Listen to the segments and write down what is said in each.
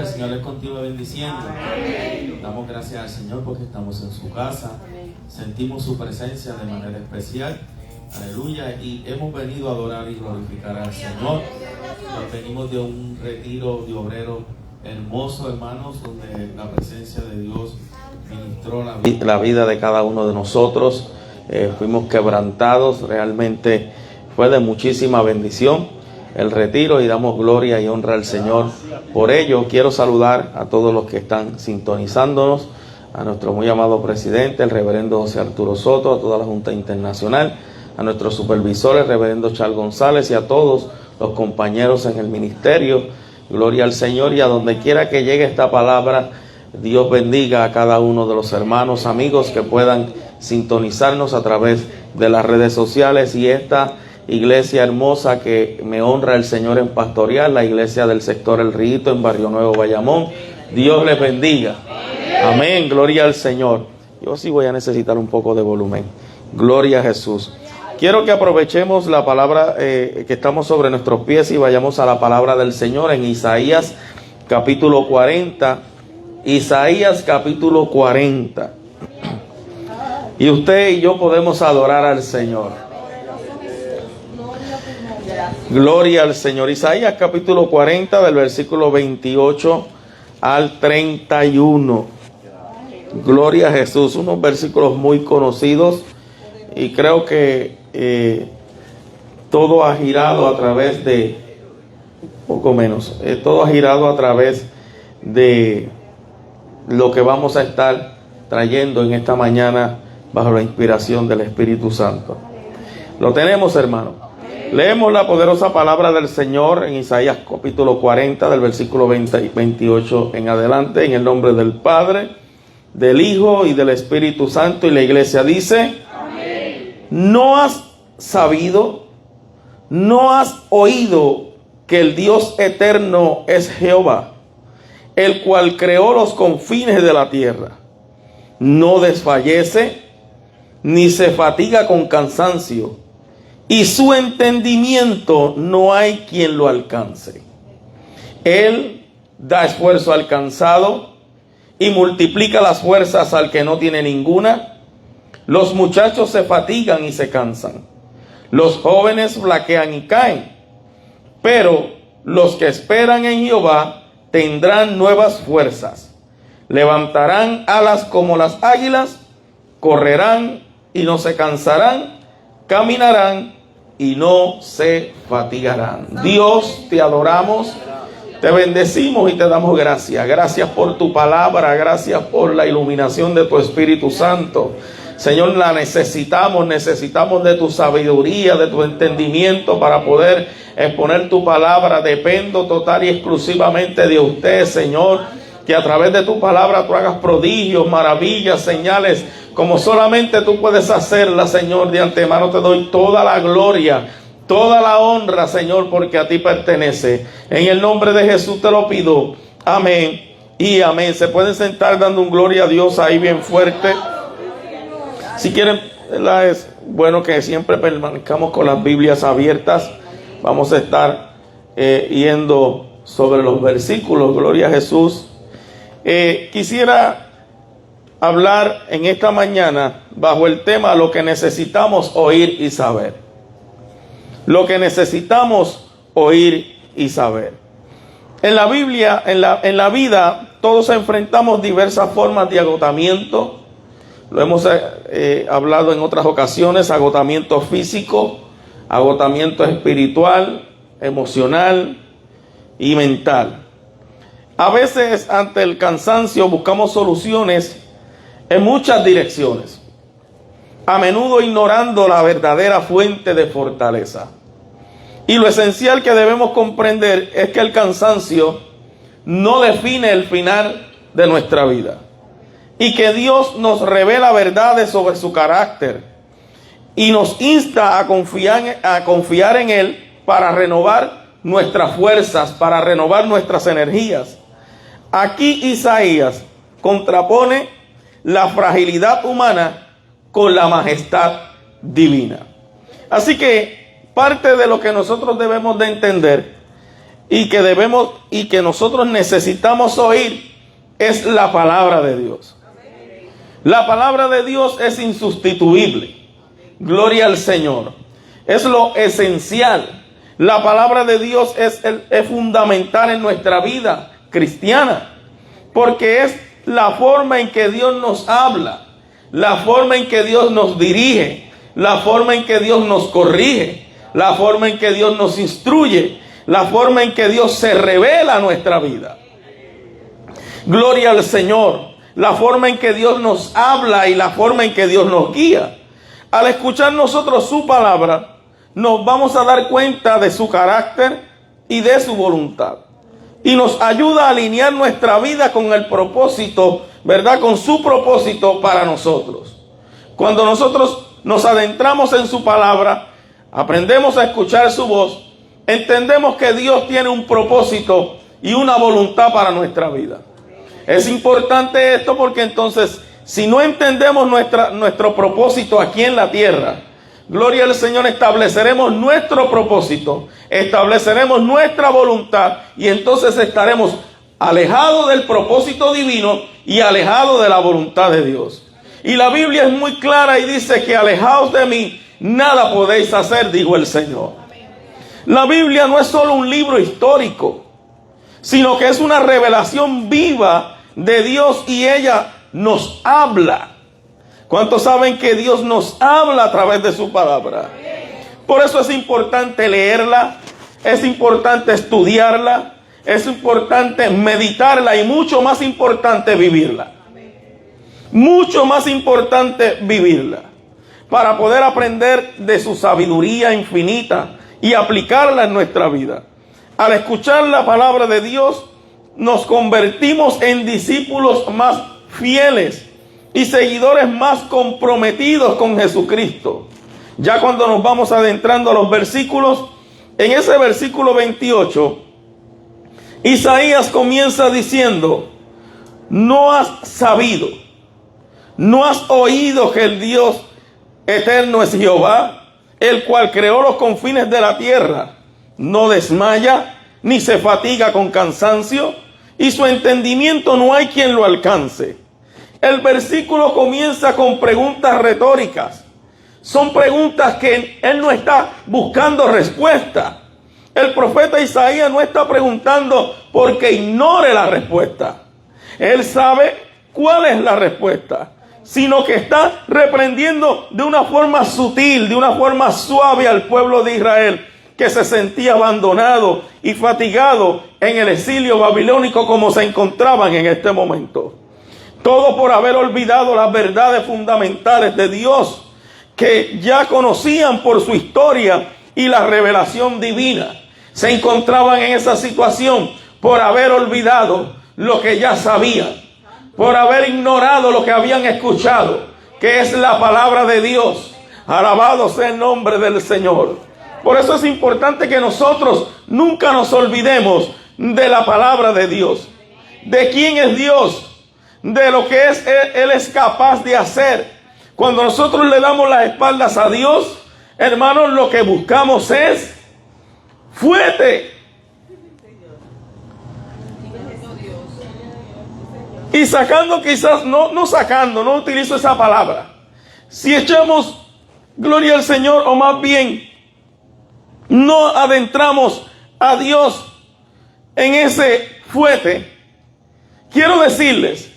que el Señor les continúe bendiciendo. Damos gracias al Señor porque estamos en su casa. Sentimos su presencia de manera especial. Aleluya. Y hemos venido a adorar y glorificar al Señor. Venimos de un retiro de obreros hermoso, hermanos, donde la presencia de Dios ministró la vida de cada uno de nosotros. Fuimos quebrantados. Realmente fue de muchísima bendición el retiro y damos gloria y honra al Señor por ello. Quiero saludar a todos los que están sintonizándonos, a nuestro muy amado presidente, el reverendo José Arturo Soto, a toda la Junta Internacional, a nuestros supervisores, el reverendo Charles González, y a todos los compañeros en el ministerio. Gloria al Señor, y a donde quiera que llegue esta palabra, Dios bendiga a cada uno de los hermanos, amigos que puedan sintonizarnos a través de las redes sociales y esta iglesia hermosa que me honra el Señor en pastorear, la iglesia del sector El Rito en Barrio Nuevo, Bayamón. Dios les bendiga. Amén, gloria al Señor. Yo sí voy a necesitar un poco de volumen. Gloria a Jesús. Quiero que aprovechemos la palabra que estamos sobre nuestros pies y vayamos a la palabra del Señor en Isaías capítulo 40. Isaías capítulo 40. Y usted y yo podemos adorar al Señor. Gloria al Señor. Isaías capítulo 40 del versículo 28 al 31. Gloria a Jesús. Unos versículos muy conocidos y creo que todo ha girado a través de, poco menos, todo ha girado a través de lo que vamos a estar trayendo en esta mañana bajo la inspiración del Espíritu Santo. Lo tenemos, hermano. Leemos la poderosa palabra del Señor en Isaías capítulo 40 del versículo 20 y 28 en adelante, en el nombre del Padre, del Hijo y del Espíritu Santo. Y la iglesia dice: amén. ¿No has sabido, no has oído que el Dios eterno es Jehová, el cual creó los confines de la tierra? No desfallece ni se fatiga con cansancio, y su entendimiento no hay quien lo alcance. Él da esfuerzo al cansado y multiplica las fuerzas al que no tiene ninguna. Los muchachos se fatigan y se cansan, los jóvenes flaquean y caen, pero los que esperan en Jehová tendrán nuevas fuerzas, levantarán alas como las águilas, correrán y no se cansarán, caminarán y no se fatigarán. Dios, te adoramos, te bendecimos y te damos gracias. Gracias por tu palabra, gracias por la iluminación de tu Espíritu Santo. Señor, la necesitamos de tu sabiduría, de tu entendimiento para poder exponer tu palabra. Dependo total y exclusivamente de usted, Señor, que a través de tu palabra tú hagas prodigios, maravillas, señales, como solamente tú puedes hacerla, Señor. De antemano te doy toda la gloria, toda la honra, Señor, porque a ti pertenece. En el nombre de Jesús te lo pido. Amén y amén. Se pueden sentar dando un gloria a Dios ahí bien fuerte. Si quieren, es bueno que siempre permanezcamos con las Biblias abiertas. Vamos a estar yendo sobre los versículos. Gloria a Jesús. Quisiera hablar en esta mañana bajo el tema lo que necesitamos oír y saber. Lo que necesitamos oír y saber. En la Biblia, en la vida, todos enfrentamos diversas formas de agotamiento. Lo hemos hablado en otras ocasiones: agotamiento físico, agotamiento espiritual, emocional y mental. A veces, ante el cansancio, buscamos soluciones en muchas direcciones, a menudo ignorando la verdadera fuente de fortaleza. Y lo esencial que debemos comprender es que el cansancio no define el final de nuestra vida, y que Dios nos revela verdades sobre su carácter y nos insta a confiar en Él para renovar nuestras fuerzas, para renovar nuestras energías. Aquí Isaías contrapone la fragilidad humana con la majestad divina. Así que parte de lo que nosotros debemos de entender y que nosotros necesitamos oír es la palabra de Dios. La palabra de Dios es insustituible. Gloria al Señor. Es lo esencial. La palabra de Dios es fundamental en nuestra vida cristiana, porque es la forma en que Dios nos habla, la forma en que Dios nos dirige, la forma en que Dios nos corrige, la forma en que Dios nos instruye, la forma en que Dios se revela a nuestra vida. Gloria al Señor. La forma en que Dios nos habla y la forma en que Dios nos guía. Al escuchar nosotros su palabra, nos vamos a dar cuenta de su carácter y de su voluntad. Y nos ayuda a alinear nuestra vida con el propósito, ¿verdad? Con su propósito para nosotros. Cuando nosotros nos adentramos en su palabra, aprendemos a escuchar su voz, entendemos que Dios tiene un propósito y una voluntad para nuestra vida. Es importante esto porque entonces, si no entendemos nuestro propósito aquí en la tierra, gloria al Señor, estableceremos nuestro propósito, estableceremos nuestra voluntad y entonces estaremos alejados del propósito divino y alejados de la voluntad de Dios. Y la Biblia es muy clara y dice que alejaos de mí, nada podéis hacer, dijo el Señor. La Biblia no es solo un libro histórico, sino que es una revelación viva de Dios y ella nos habla. ¿Cuántos saben que Dios nos habla a través de su palabra? Por eso es importante leerla, es importante estudiarla, es importante meditarla y mucho más importante vivirla. Mucho más importante vivirla para poder aprender de su sabiduría infinita y aplicarla en nuestra vida. Al escuchar la palabra de Dios, nos convertimos en discípulos más fieles y seguidores más comprometidos con Jesucristo. Ya cuando nos vamos adentrando a los versículos, en ese versículo 28, Isaías comienza diciendo: no has sabido, no has oído que el Dios eterno es Jehová, el cual creó los confines de la tierra, no desmaya ni se fatiga con cansancio, y su entendimiento no hay quien lo alcance. El versículo comienza con preguntas retóricas. Son preguntas que él no está buscando respuesta. El profeta Isaías no está preguntando porque ignore la respuesta. Él sabe cuál es la respuesta, sino que está reprendiendo de una forma sutil, de una forma suave al pueblo de Israel, que se sentía abandonado y fatigado en el exilio babilónico como se encontraban en este momento. Todo por haber olvidado las verdades fundamentales de Dios que ya conocían por su historia y la revelación divina. Se encontraban en esa situación por haber olvidado lo que ya sabían, por haber ignorado lo que habían escuchado, que es la palabra de Dios. Alabado sea el nombre del Señor. Por eso es importante que nosotros nunca nos olvidemos de la palabra de Dios, de quién es Dios, de lo que Él es capaz de hacer. Cuando nosotros le damos las espaldas a Dios, hermanos, lo que buscamos es fuerte. Y sacando quizás, no utilizo esa palabra. Si echamos gloria al Señor, o más bien no adentramos a Dios en ese fuete, quiero decirles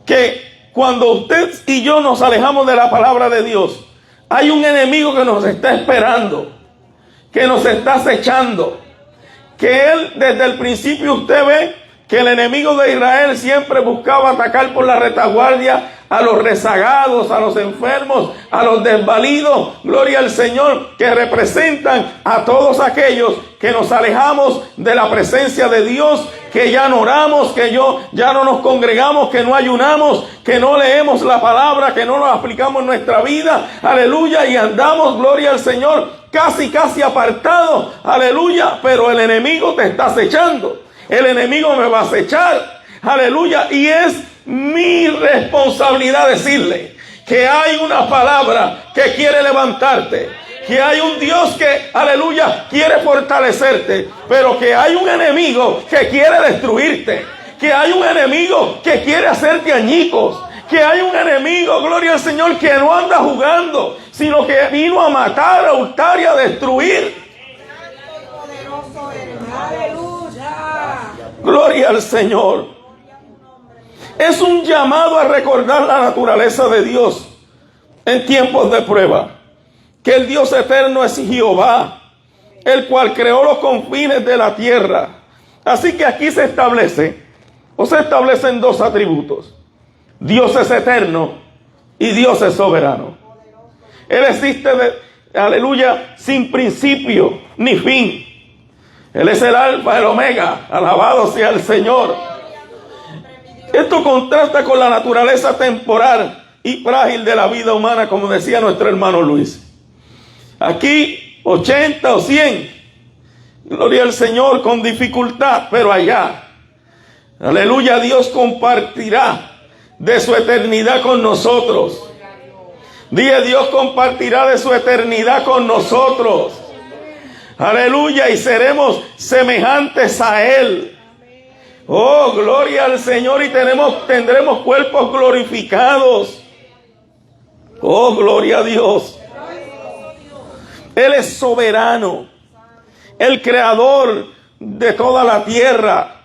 que cuando usted y yo nos alejamos de la palabra de Dios, hay un enemigo que nos está esperando, que nos está acechando, que él desde el principio usted ve que el enemigo de Israel siempre buscaba atacar por la retaguardia a los rezagados, a los enfermos, a los desvalidos, gloria al Señor, que representan a todos aquellos que nos alejamos de la presencia de Dios, que ya no oramos, que ya no nos congregamos, que no ayunamos, que no leemos la palabra, que no nos aplicamos en nuestra vida, aleluya, y andamos, gloria al Señor, casi apartados, aleluya, pero el enemigo te está acechando, el enemigo me va a acechar, aleluya, y es mi responsabilidad decirle que hay una palabra que quiere levantarte, que hay un Dios que, aleluya, quiere fortalecerte, pero que hay un enemigo que quiere destruirte, que hay un enemigo que quiere hacerte añicos, que hay un enemigo, gloria al Señor, que no anda jugando, sino que vino a matar, a hurtar y a destruir. Gloria al Señor. Es un llamado a recordar la naturaleza de Dios en tiempos de prueba. Que el Dios eterno es Jehová, el cual creó los confines de la tierra. Así que aquí se establecen dos atributos. Dios es eterno y Dios es soberano. Él existe, aleluya, sin principio ni fin. Él es el alfa, el omega. Alabado sea el Señor. Esto contrasta con la naturaleza temporal y frágil de la vida humana, como decía nuestro hermano Luis. Aquí 80 o 100, gloria al Señor, con dificultad, pero allá, aleluya, Dios compartirá de su eternidad con nosotros. Dios compartirá de su eternidad con nosotros. Aleluya, y seremos semejantes a Él. Oh, gloria al Señor, y tendremos cuerpos glorificados. Oh, gloria a Dios. Él es soberano, el creador de toda la tierra.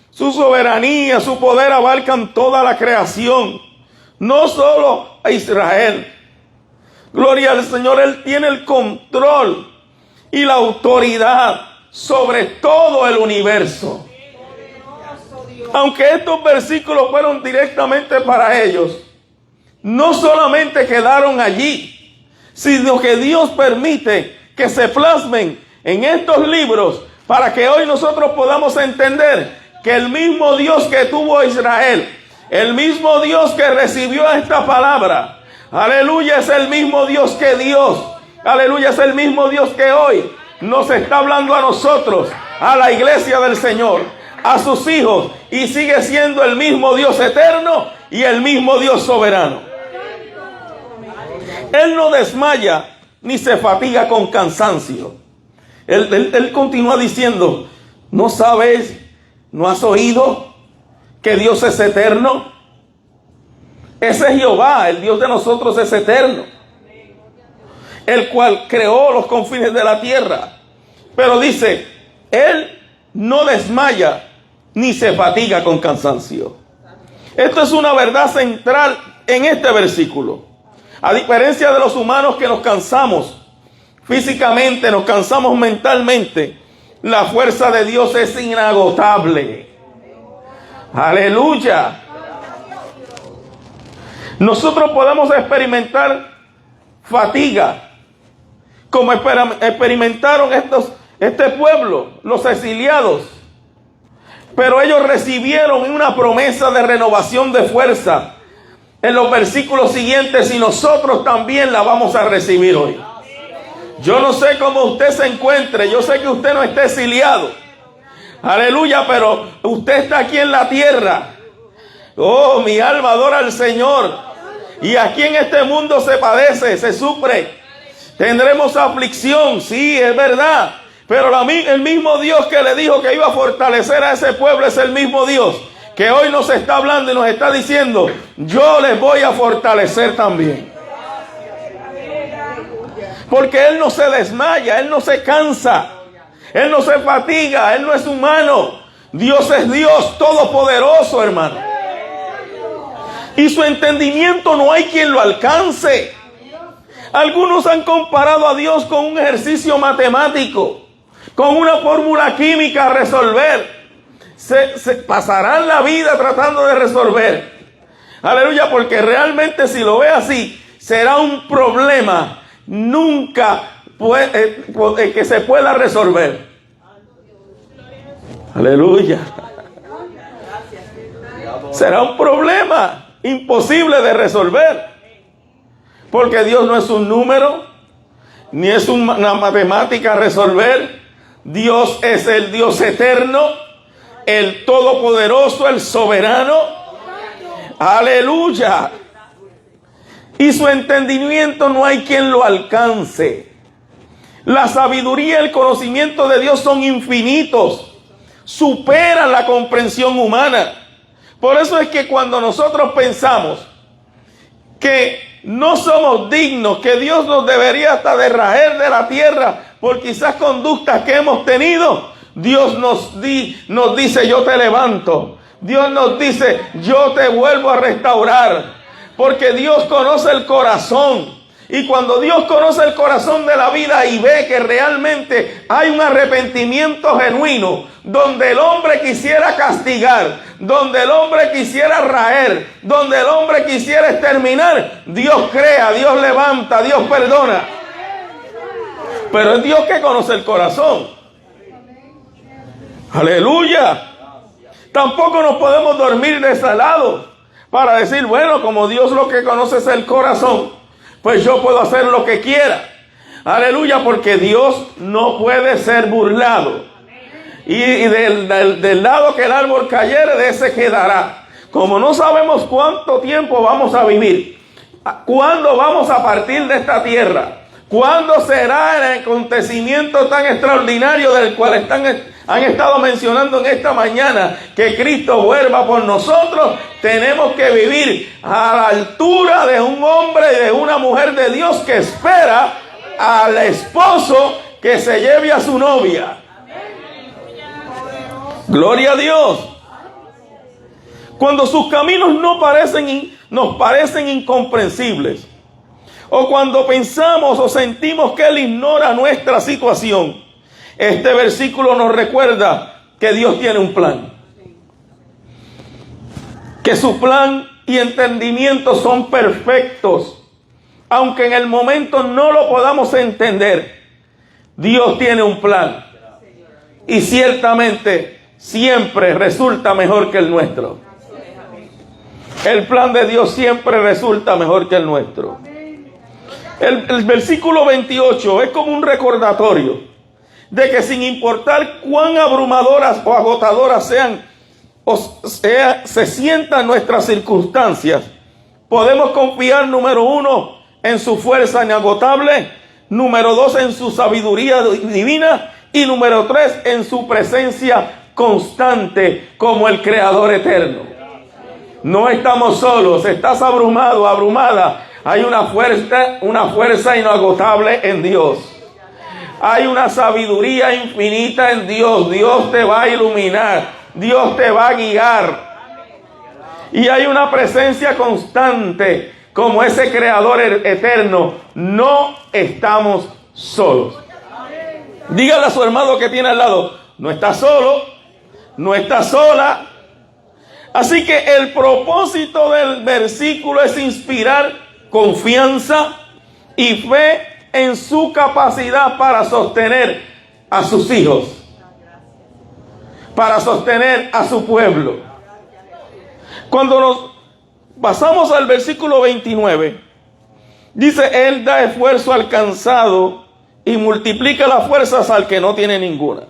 Su soberanía, su poder abarcan toda la creación, no solo a Israel. Gloria al Señor, Él tiene el control y la autoridad sobre todo el universo. Aunque estos versículos fueron directamente para ellos, no solamente quedaron allí, sino que Dios permite que se plasmen en estos libros para que hoy nosotros podamos entender que el mismo Dios que tuvo a Israel, el mismo Dios que recibió esta palabra, aleluya, es el mismo Dios que Dios, aleluya, es el mismo Dios que hoy nos está hablando a nosotros, a la iglesia del Señor, a sus hijos, y sigue siendo el mismo Dios eterno y el mismo Dios soberano. Él no desmaya ni se fatiga con cansancio. Él continúa diciendo, ¿no sabes, no has oído que Dios es eterno? Ese Jehová, el Dios de nosotros, es eterno, el cual creó los confines de la tierra. Pero dice, Él no desmaya ni se fatiga con cansancio. Esto es una verdad central en este versículo. A diferencia de los humanos que nos cansamos físicamente, nos cansamos mentalmente, la fuerza de Dios es inagotable. Aleluya. Nosotros podemos experimentar fatiga, como experimentaron este pueblo, los exiliados. Pero ellos recibieron una promesa de renovación de fuerza en los versículos siguientes, y nosotros también la vamos a recibir hoy. Yo no sé cómo usted se encuentre, yo sé que usted no está exiliado, aleluya, pero usted está aquí en la tierra. Oh, mi alma adora al Señor. Y aquí en este mundo se padece, se sufre, tendremos aflicción, sí, es verdad, pero el mismo Dios que le dijo que iba a fortalecer a ese pueblo es el mismo Dios que hoy nos está hablando y nos está diciendo, yo les voy a fortalecer también. Porque Él no se desmaya, Él no se cansa, Él no se fatiga, Él no es humano. Dios es Dios todopoderoso, hermano. Y su entendimiento no hay quien lo alcance. Algunos han comparado a Dios con un ejercicio matemático, con una fórmula química a resolver. Se pasarán la vida tratando de resolver. Aleluya, porque realmente si lo ve así, será un problema nunca que se pueda resolver. Aleluya. Será un problema imposible de resolver. Porque Dios no es un número, ni es una matemática a resolver. Dios es el Dios eterno, el todopoderoso, el soberano. Aleluya. Y su entendimiento no hay quien lo alcance. La sabiduría y el conocimiento de Dios son infinitos, superan la comprensión humana. Por eso es que cuando nosotros pensamos que no somos dignos, que Dios nos debería hasta de raer de la tierra por quizás conductas que hemos tenido, Dios nos dice: yo te levanto. Dios nos dice: yo te vuelvo a restaurar. Porque Dios conoce el corazón. Y cuando Dios conoce el corazón de la vida y ve que realmente hay un arrepentimiento genuino, donde el hombre quisiera castigar, donde el hombre quisiera raer, donde el hombre quisiera exterminar, Dios crea, Dios levanta, Dios perdona. Pero es Dios que conoce el corazón. Aleluya. Tampoco nos podemos dormir desalados para decir: bueno, como Dios lo que conoce es el corazón, pues yo puedo hacer lo que quiera. Aleluya, porque Dios no puede ser burlado. Y del lado que el árbol cayere, de ese quedará. Como no sabemos cuánto tiempo vamos a vivir, cuándo vamos a partir de esta tierra, cuándo será el acontecimiento tan extraordinario del cual han estado mencionando en esta mañana, que Cristo vuelva por nosotros, tenemos que vivir a la altura de un hombre y de una mujer de Dios que espera al esposo que se lleve a su novia. Gloria a Dios. Cuando sus caminos nos parecen incomprensibles, o cuando pensamos o sentimos que Él ignora nuestra situación, este versículo nos recuerda que Dios tiene un plan. Que su plan y entendimiento son perfectos. Aunque en el momento no lo podamos entender, Dios tiene un plan. Y ciertamente siempre resulta mejor que el nuestro. El plan de Dios siempre resulta mejor que el nuestro. El versículo 28 es como un recordatorio de que sin importar cuán abrumadoras o agotadoras se sientan nuestras circunstancias, podemos confiar, número 1, en su fuerza inagotable, número 2, en su sabiduría divina, y número 3, en su presencia constante como el Creador eterno. No estamos solos. Estás abrumado, abrumada. Hay una fuerza inagotable en Dios. Hay una sabiduría infinita en Dios. Dios te va a iluminar. Dios te va a guiar. Y hay una presencia constante como ese Creador eterno. No estamos solos. Dígale a su hermano que tiene al lado: no estás solo, no estás sola. Así que el propósito del versículo es inspirar confianza y fe en su capacidad para sostener a sus hijos, para sostener a su pueblo. Cuando nos pasamos al versículo 29, dice: Él da esfuerzo al cansado y multiplica las fuerzas al que no tiene ninguna.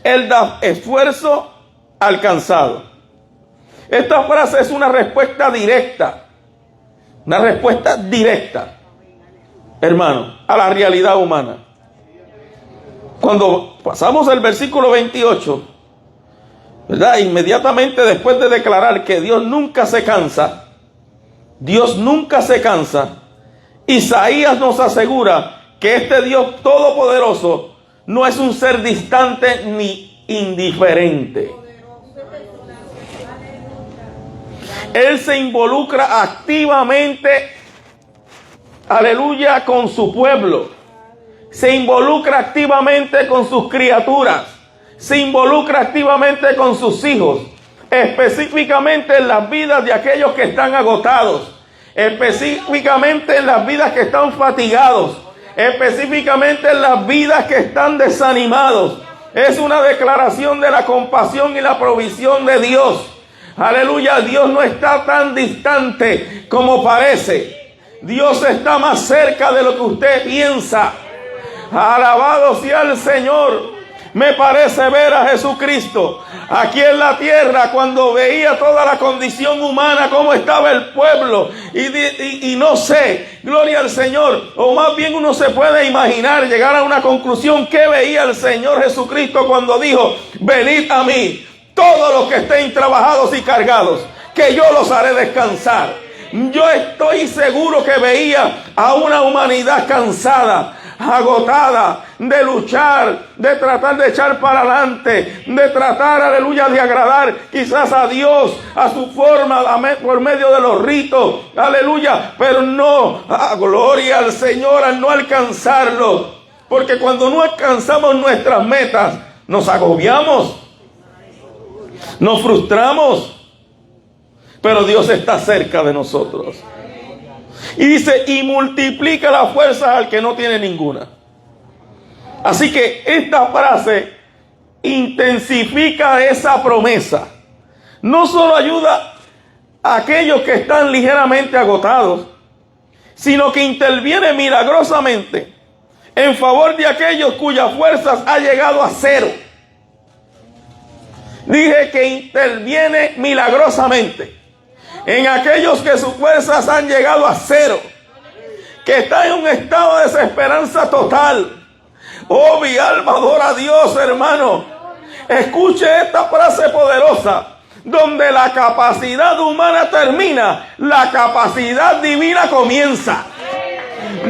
Él da esfuerzo al cansado. Esta frase es una respuesta directa, hermano, a la realidad humana. Cuando pasamos al versículo 28, ¿verdad? Inmediatamente después de declarar que Dios nunca se cansa, Isaías nos asegura que este Dios todopoderoso no es un ser distante ni indiferente. Él se involucra activamente, aleluya, con su pueblo. Se involucra activamente con sus criaturas. Se involucra activamente con sus hijos. Específicamente en las vidas de aquellos que están agotados. Específicamente en las vidas que están fatigados. Específicamente en las vidas que están desanimados. Es una declaración de la compasión y la provisión de Dios. Aleluya, Dios no está tan distante como parece. Dios está más cerca de lo que usted piensa. Alabado sea el Señor. Me parece ver a Jesucristo aquí en la tierra cuando veía toda la condición humana, cómo estaba el pueblo. Y no sé, gloria al Señor, o más bien uno se puede imaginar, llegar a una conclusión que veía el Señor Jesucristo cuando dijo: venid a mí, todos los que estén trabajados y cargados, que yo los haré descansar. Yo estoy seguro que veía a una humanidad cansada, agotada de luchar, de tratar de echar para adelante, de tratar, aleluya, de agradar quizás a Dios, a su forma, por medio de los ritos, aleluya, pero no, gloria al Señor, al no alcanzarlo, porque cuando no alcanzamos nuestras metas, nos agobiamos, nos frustramos, pero Dios está cerca de nosotros. Y dice: y multiplica las fuerzas al que no tiene ninguna. Así que esta frase intensifica esa promesa. No solo ayuda a aquellos que están ligeramente agotados, sino que interviene milagrosamente en favor de aquellos cuyas fuerzas ha llegado a cero. Dije que interviene milagrosamente en aquellos que sus fuerzas han llegado a cero, que están en un estado de desesperanza total. Oh, mi alma adora a Dios, hermano. Escuche esta frase poderosa: donde la capacidad humana termina, la capacidad divina comienza.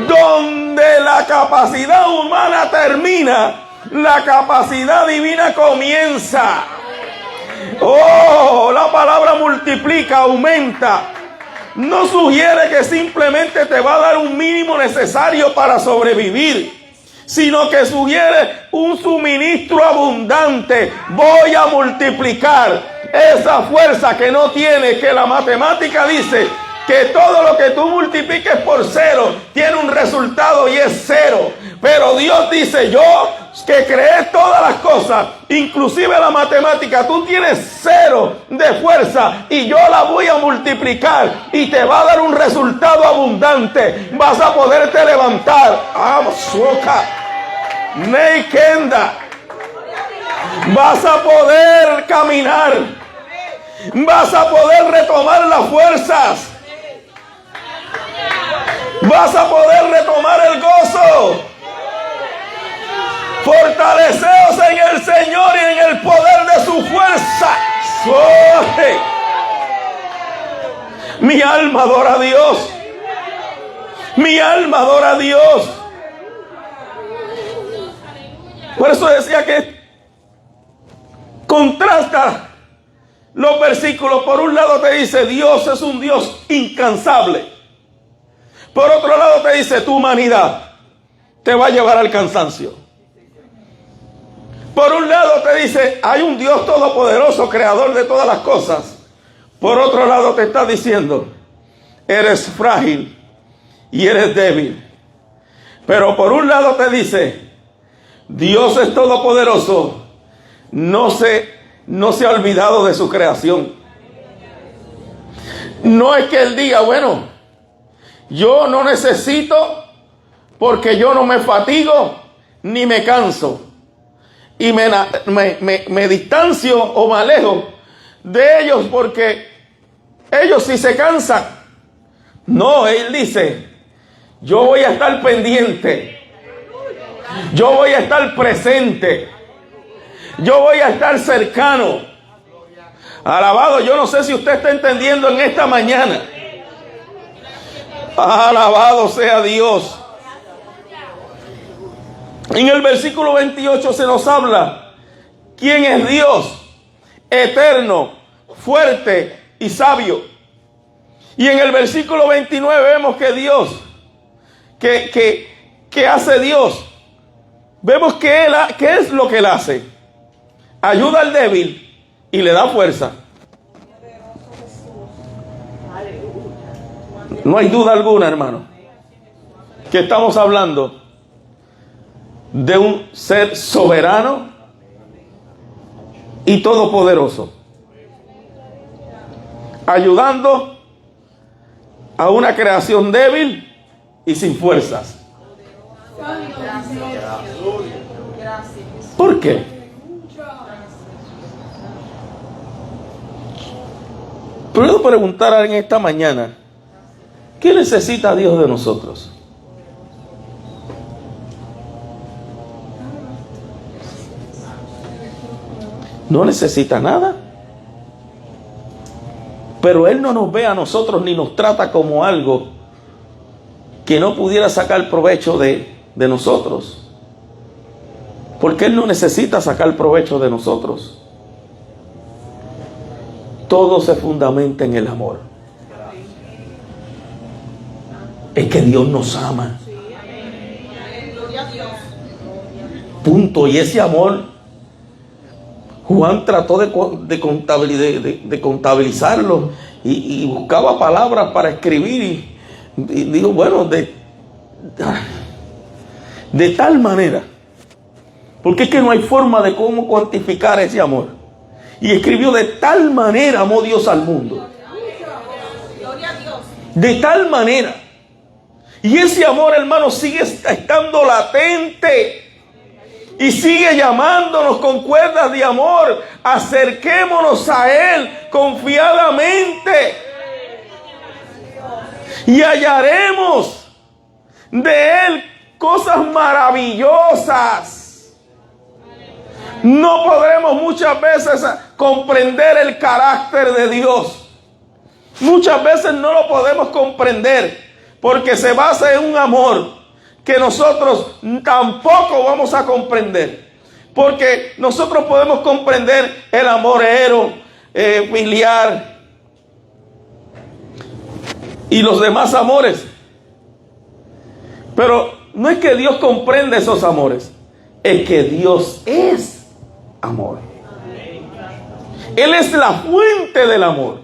Donde la capacidad humana termina, la capacidad divina comienza. Oh, la palabra multiplica, aumenta. No sugiere que simplemente te va a dar un mínimo necesario para sobrevivir, sino que sugiere un suministro abundante. Voy a multiplicar esa fuerza que no tienes, que la matemática dice que todo lo que tú multipliques por cero tiene un resultado y es cero. Pero Dios dice: yo que creé todas las cosas, inclusive la matemática, tú tienes cero de fuerza y yo la voy a multiplicar y te va a dar un resultado abundante. Vas a poderte levantar. Neikenda. Vas a poder caminar. Vas a poder retomar las fuerzas. Vas a poder retomar el gozo. Fortaleceos en el Señor y en el poder de su fuerza. Mi alma adora a Dios. Mi alma adora a Dios. Por eso decía que contrasta los versículos. Por un lado te dice: Dios es un Dios incansable. Por otro lado te dice: tu humanidad te va a llevar al cansancio. Por un lado te dice: hay un Dios todopoderoso, creador de todas las cosas. Por otro lado te está diciendo: eres frágil y eres débil. Pero por un lado te dice: Dios es todopoderoso, no se ha olvidado de su creación. No es que Él diga: bueno, yo no necesito, porque yo no me fatigo ni me canso, y me distancio o me alejo de ellos porque ellos sí se cansan. No, Él dice: yo voy a estar pendiente, yo voy a estar presente, yo voy a estar cercano. Alabado, yo no sé si usted está entendiendo en esta mañana. Alabado sea Dios. En el versículo 28 se nos habla quién es Dios: eterno, fuerte y sabio. Y en el versículo 29 vemos que Dios, ¿qué hace Dios? Vemos que ¿qué es lo que Él hace? Ayuda al débil y le da fuerza. No hay duda alguna, hermano, que estamos hablando de un ser soberano y todopoderoso, ayudando a una creación débil y sin fuerzas. ¿Por qué? Puedo preguntar en esta mañana, ¿qué necesita Dios de nosotros? No necesita nada. Pero Él no nos ve a nosotros ni nos trata como algo que no pudiera sacar provecho de nosotros. Porque Él no necesita sacar provecho de nosotros. Todo se fundamenta en el amor. Es que Dios nos ama. Punto. Y ese amor, Juan trató de contabilizarlo y buscaba palabras para escribir y dijo, bueno, de tal manera, porque es que no hay forma de cómo cuantificar ese amor. Y escribió: de tal manera amó Dios al mundo. De tal manera. Y ese amor, hermano, sigue estando latente. Y sigue llamándonos con cuerdas de amor. Acerquémonos a Él confiadamente. Y hallaremos de Él cosas maravillosas. No podremos muchas veces comprender el carácter de Dios. Muchas veces no lo podemos comprender porque se basa en un amor que nosotros tampoco vamos a comprender. Porque nosotros podemos comprender el amor filial y los demás amores. Pero no es que Dios comprenda esos amores, es que Dios es amor. Él es la fuente del amor.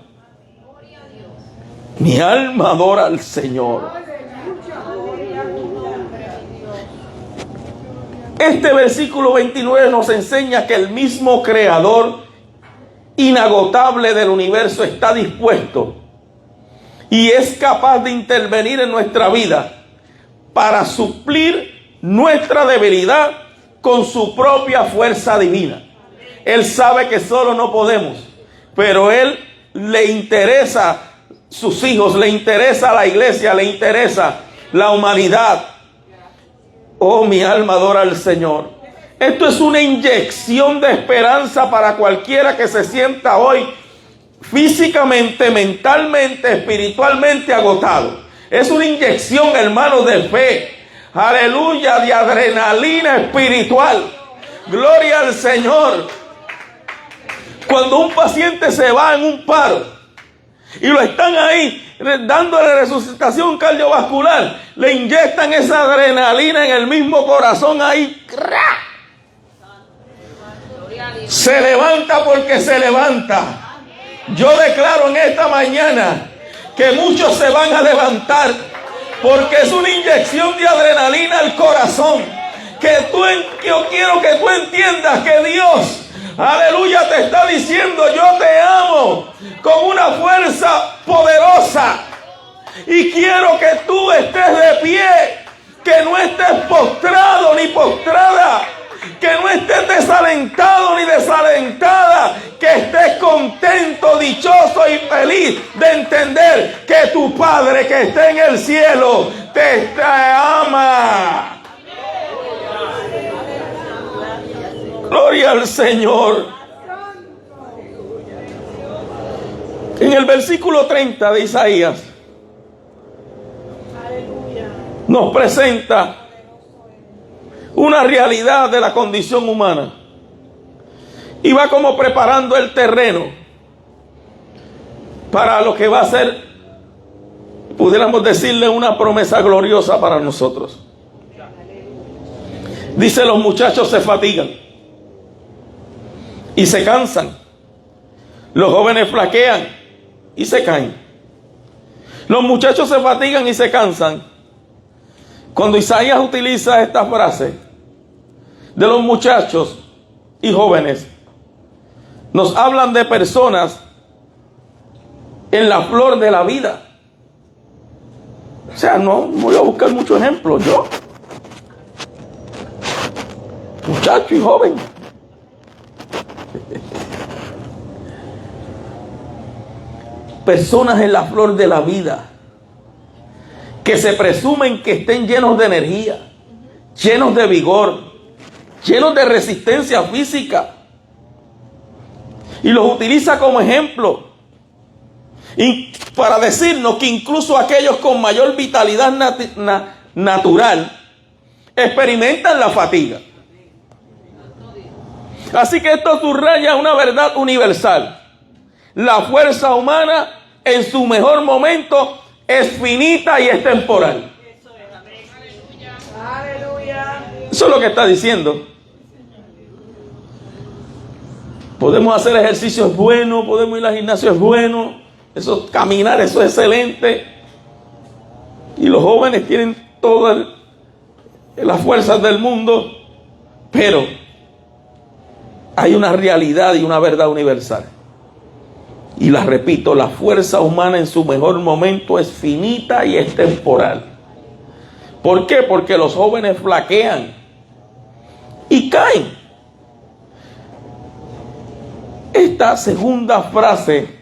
Mi alma adora al Señor. Este versículo 29 nos enseña que el mismo Creador inagotable del universo está dispuesto y es capaz de intervenir en nuestra vida para suplir nuestra debilidad con su propia fuerza divina. Él sabe que solo no podemos, pero Él le interesa sus hijos, le interesa la iglesia, le interesa la humanidad. Oh, mi alma adora al Señor. Esto es una inyección de esperanza para cualquiera que se sienta hoy físicamente, mentalmente, espiritualmente agotado. Es una inyección, hermanos, de fe. Aleluya, de adrenalina espiritual. Gloria al Señor. Cuando un paciente se va en un paro y lo están ahí dándole resucitación cardiovascular, le inyectan esa adrenalina en el mismo corazón ahí. Se levanta porque se levanta. Yo declaro en esta mañana que muchos se van a levantar porque es una inyección de adrenalina al corazón. Yo quiero que tú entiendas que Dios, aleluya, te está diciendo: yo te amo con una fuerza poderosa y quiero que tú estés de pie, que no estés postrado ni postrada, que no estés desalentado ni desalentada, que estés contento, dichoso y feliz de entender que tu Padre que está en el cielo te ama. Gloria al Señor. En el versículo 30 de Isaías nos presenta una realidad de la condición humana y va como preparando el terreno para lo que va a ser, pudiéramos decirle, una promesa gloriosa para nosotros. Dice: los muchachos se fatigan y se cansan, los jóvenes flaquean y se caen. Los muchachos se fatigan y se cansan. Cuando Isaías utiliza esta frase de los muchachos y jóvenes, nos hablan de personas en la flor de la vida. O sea, no voy a buscar muchos ejemplos yo. muchacho y joven. Personas en la flor de la vida, que se presumen que estén llenos de energía, llenos de vigor, llenos de resistencia física, y los utiliza como ejemplo, y para decirnos que incluso aquellos con mayor vitalidad natural experimentan la fatiga. Así que esto subraya una verdad universal: la fuerza humana en su mejor momento es finita y es temporal. Eso es lo que está diciendo. Podemos hacer ejercicio, es bueno. Podemos ir al gimnasio, es bueno. Eso, caminar, eso es excelente. Y los jóvenes tienen todas las fuerzas del mundo. Pero hay una realidad y una verdad universal. Y la repito, la fuerza humana en su mejor momento es finita y es temporal. ¿Por qué? Porque los jóvenes flaquean y caen. Esta segunda frase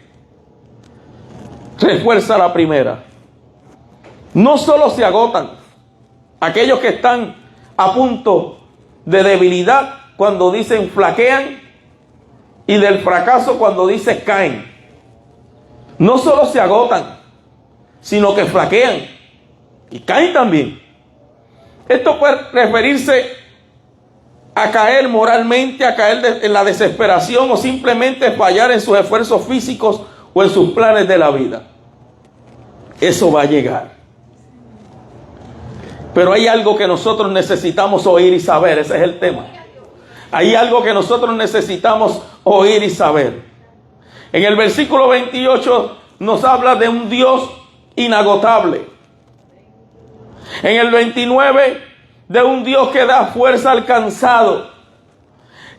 refuerza la primera. No solo se agotan aquellos que están a punto de debilidad cuando dicen flaquean, y del fracaso cuando dice caen. No solo se agotan, sino que flaquean y caen también. Esto puede referirse a caer moralmente, a caer en la desesperación, o simplemente fallar en sus esfuerzos físicos o en sus planes de la vida. Eso va a llegar. Pero hay algo que nosotros necesitamos oír y saber. Ese es el tema. Hay algo que nosotros necesitamos oír y saber. En el versículo 28 nos habla de un Dios inagotable. En el 29, de un Dios que da fuerza al cansado.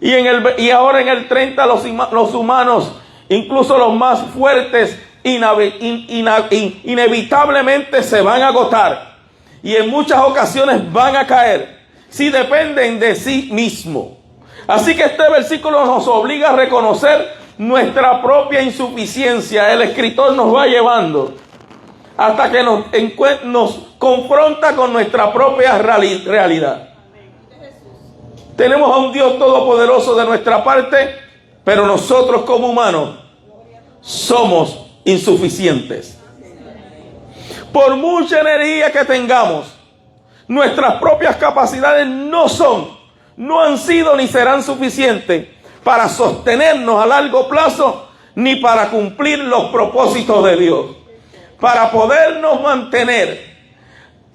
Y ahora en el 30, los humanos, incluso los más fuertes, inevitablemente se van a agotar. Y en muchas ocasiones van a caer si dependen de sí mismos. Así que este versículo nos obliga a reconocer nuestra propia insuficiencia. El escritor nos va llevando hasta que nos confronta con nuestra propia realidad. Tenemos a un Dios todopoderoso de nuestra parte, pero nosotros como humanos somos insuficientes. Por mucha energía que tengamos, nuestras propias capacidades no han sido ni serán suficientes para sostenernos a largo plazo, ni para cumplir los propósitos de Dios. Para podernos mantener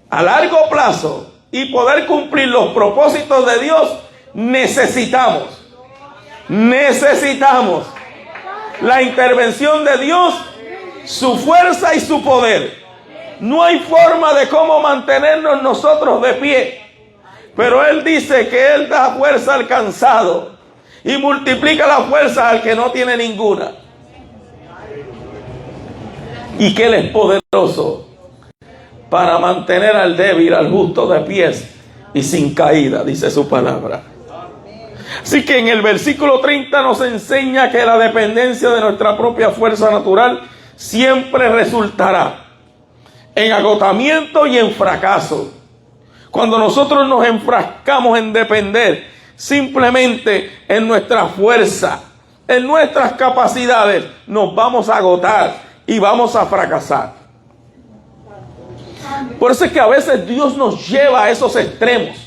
a largo plazo y poder cumplir los propósitos de Dios, necesitamos la intervención de Dios, su fuerza y su poder. No hay forma de cómo mantenernos nosotros de pie, pero Él dice que Él da fuerza al cansado y multiplica la fuerza al que no tiene ninguna, y que Él es poderoso para mantener al débil, al justo de pies y sin caída, dice su palabra. Así que en el versículo 30 nos enseña que la dependencia de nuestra propia fuerza natural siempre resultará en agotamiento y en fracaso. Cuando nosotros nos enfrascamos en depender simplemente en nuestra fuerza, en nuestras capacidades, nos vamos a agotar y vamos a fracasar. Por eso es que a veces Dios nos lleva a esos extremos,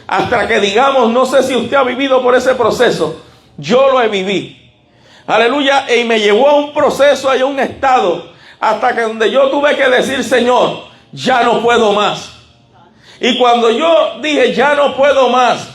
hasta que digamos, no sé si usted ha vivido por ese proceso, yo lo he vivido. Aleluya, y me llevó a un proceso y a un estado, hasta que donde yo tuve que decir, Señor, ya no puedo más. Y cuando yo dije, ya no puedo más,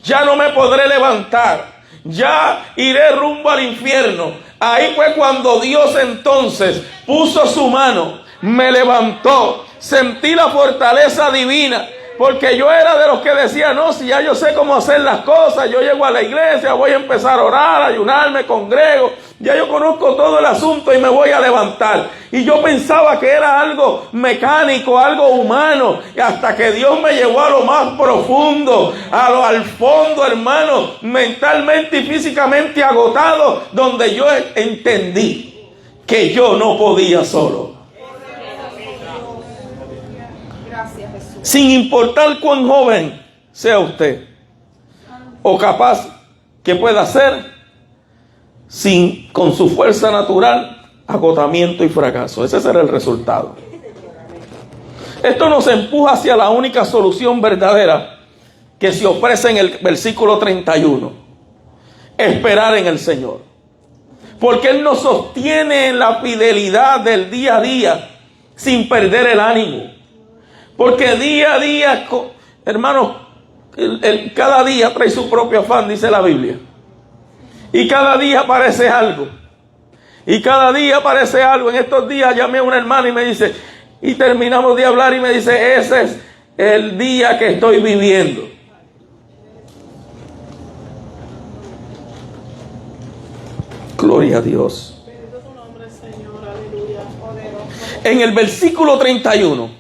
ya no me podré levantar, ya iré rumbo al infierno, ahí fue cuando Dios entonces puso su mano, me levantó, sentí la fortaleza divina, porque yo era de los que decía, no, si ya yo sé cómo hacer las cosas, yo llego a la iglesia, voy a empezar a orar, a ayunar, me congrego, Ya yo conozco todo el asunto y me voy a levantar. Y yo pensaba que era algo mecánico, algo humano, hasta que Dios me llevó a lo más profundo, al fondo, hermano, mentalmente y físicamente agotado, donde yo entendí que yo no podía solo. Sin importar cuán joven sea usted o capaz que pueda ser, con su fuerza natural, agotamiento y fracaso. Ese será el resultado. Esto nos empuja hacia la única solución verdadera que se ofrece en el versículo 31. Esperar en el Señor. Porque Él nos sostiene en la fidelidad del día a día sin perder el ánimo. Porque día a día, hermanos, cada día trae su propio afán, dice la Biblia. Y cada día aparece algo. Y cada día aparece algo. En estos días llamé a una hermana y me dice, y terminamos de hablar y me dice, ese es el día que estoy viviendo. Gloria a Dios. En el versículo 31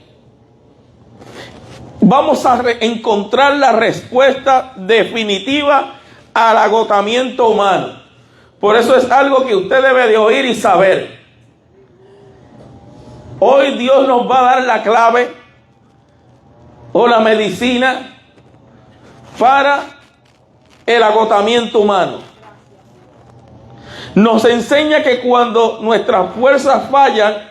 vamos a encontrar la respuesta definitiva al agotamiento humano. Por eso es algo que usted debe de oír y saber. Hoy Dios nos va a dar la clave o la medicina para el agotamiento humano. Nos enseña que cuando nuestras fuerzas fallan,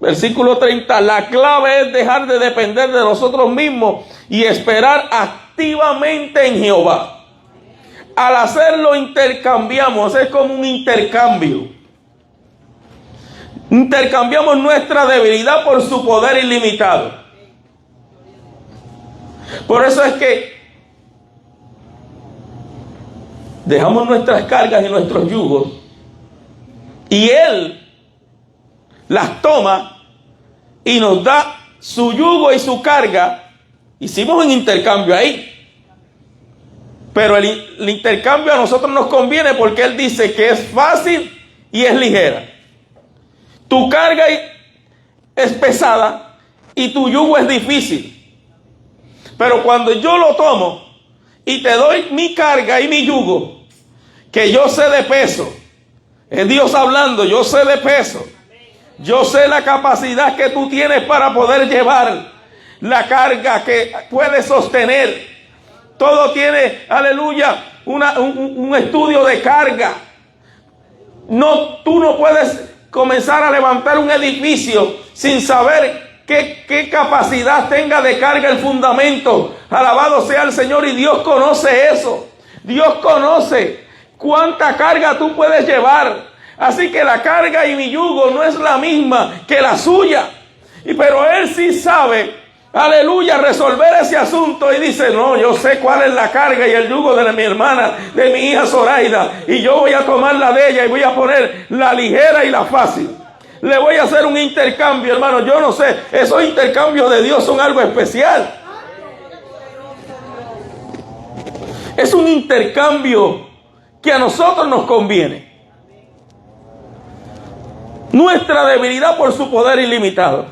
versículo 30, la clave es dejar de depender de nosotros mismos y esperar activamente en Jehová. Al hacerlo intercambiamos, es como un intercambio. Intercambiamos nuestra debilidad por su poder ilimitado. Por eso es que dejamos nuestras cargas y nuestros yugos y Él las toma y nos da su yugo y su carga. Hicimos un intercambio ahí. Pero el intercambio a nosotros nos conviene porque Él dice que es fácil y es ligera. Tu carga es pesada y tu yugo es difícil. Pero cuando yo lo tomo y te doy mi carga y mi yugo, que yo sé de peso, es Dios hablando, yo sé de peso, yo sé la capacidad que tú tienes para poder llevar la carga que puedes sostener. Todo tiene, aleluya, un estudio de carga. Tú no puedes comenzar a levantar un edificio sin saber qué capacidad tenga de carga el fundamento. Alabado sea el Señor, y Dios conoce eso. Dios conoce cuánta carga tú puedes llevar. Así que la carga y mi yugo no es la misma que la suya. Pero Él sí sabe, aleluya, resolver ese asunto, y dice, no, yo sé cuál es la carga y el yugo de mi hermana, de mi hija Zoraida, y yo voy a tomar la de ella y voy a poner la ligera y la fácil. Le voy a hacer un intercambio, hermano. Yo no sé, esos intercambios de Dios son algo especial. Es un intercambio que a nosotros nos conviene. Nuestra debilidad por su poder ilimitado.